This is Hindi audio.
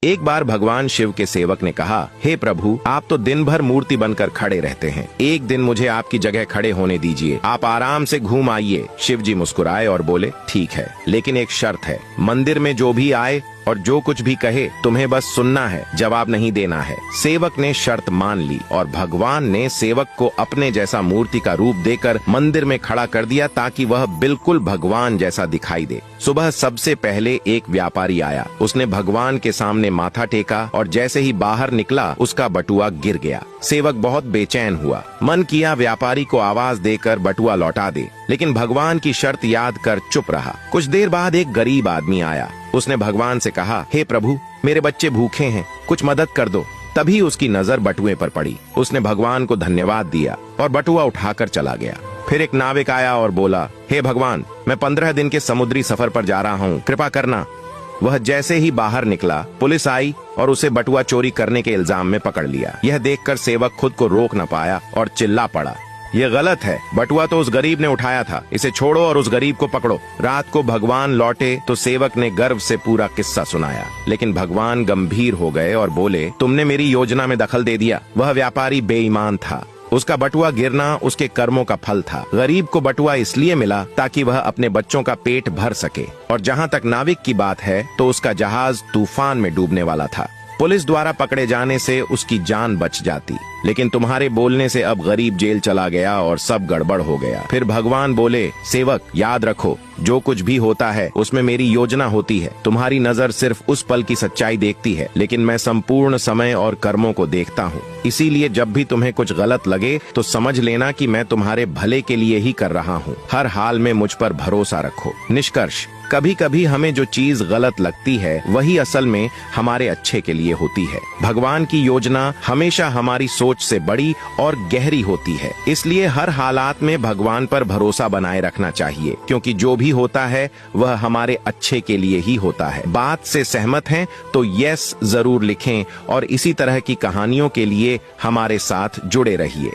एक बार भगवान शिव के सेवक ने कहा, हे प्रभु, आप तो दिन भर मूर्ति बनकर खड़े रहते हैं, एक दिन मुझे आपकी जगह खड़े होने दीजिए, आप आराम से घूम आइए। शिव जी मुस्कुराए और बोले, ठीक है, लेकिन एक शर्त है, मंदिर में जो भी आए और जो कुछ भी कहे तुम्हें बस सुनना है, जवाब नहीं देना है। सेवक ने शर्त मान ली और भगवान ने सेवक को अपने जैसा मूर्ति का रूप देकर मंदिर में खड़ा कर दिया ताकि वह बिल्कुल भगवान जैसा दिखाई दे। सुबह सबसे पहले एक व्यापारी आया, उसने भगवान के सामने माथा टेका और जैसे ही बाहर निकला उसका बटुआ गिर गया। सेवक बहुत बेचैन हुआ, मन किया व्यापारी को आवाज देकर बटुआ लौटा दे, लेकिन भगवान की शर्त याद कर चुप रहा। कुछ देर बाद एक गरीब आदमी आया, उसने भगवान से कहा, हे प्रभु, मेरे बच्चे भूखे हैं, कुछ मदद कर दो। तभी उसकी नजर बटुए पर पड़ी, उसने भगवान को धन्यवाद दिया और बटुआ उठाकर चला गया। फिर एक नाविक आया और बोला, हे भगवान, मैं 15 दिन के समुद्री सफर पर जा रहा हूँ, कृपा करना। वह जैसे ही बाहर निकला, पुलिस आई और उसे बटुआ चोरी करने के इल्जाम में पकड़ लिया। यह देखकर सेवक खुद को रोक न पाया और चिल्ला पड़ा, ये गलत है, बटुआ तो उस गरीब ने उठाया था, इसे छोड़ो और उस गरीब को पकड़ो। रात को भगवान लौटे तो सेवक ने गर्व से पूरा किस्सा सुनाया, लेकिन भगवान गंभीर हो गए और बोले, तुमने मेरी योजना में दखल दे दिया। वह व्यापारी बेईमान था, उसका बटुआ गिरना उसके कर्मों का फल था। गरीब को बटुआ इसलिए मिला ताकि वह अपने बच्चों का पेट भर सके, और जहाँ तक नाविक की बात है तो उसका जहाज तूफान में डूबने वाला था। पुलिस द्वारा पकड़े जाने से उसकी जान बच जाती, लेकिन तुम्हारे बोलने से अब गरीब जेल चला गया और सब गड़बड़ हो गया। फिर भगवान बोले, सेवक, याद रखो, जो कुछ भी होता है उसमें मेरी योजना होती है। तुम्हारी नजर सिर्फ उस पल की सच्चाई देखती है, लेकिन मैं संपूर्ण समय और कर्मों को देखता हूँ। इसीलिए जब भी तुम्हें कुछ गलत लगे तो समझ लेना कि मैं तुम्हारे भले के लिए ही कर रहा हूँ। हर हाल में मुझ पर भरोसा रखो। निष्कर्ष, कभी कभी हमें जो चीज गलत लगती है वही असल में हमारे अच्छे के लिए होती है। भगवान की योजना हमेशा हमारी सोच से बड़ी और गहरी होती है, इसलिए हर हालात में भगवान पर भरोसा बनाए रखना चाहिए, क्योंकि जो भी होता है वह हमारे अच्छे के लिए ही होता है। बात से सहमत हैं तो यस जरूर लिखें और इसी तरह की कहानियों के लिए हमारे साथ जुड़े रहिए।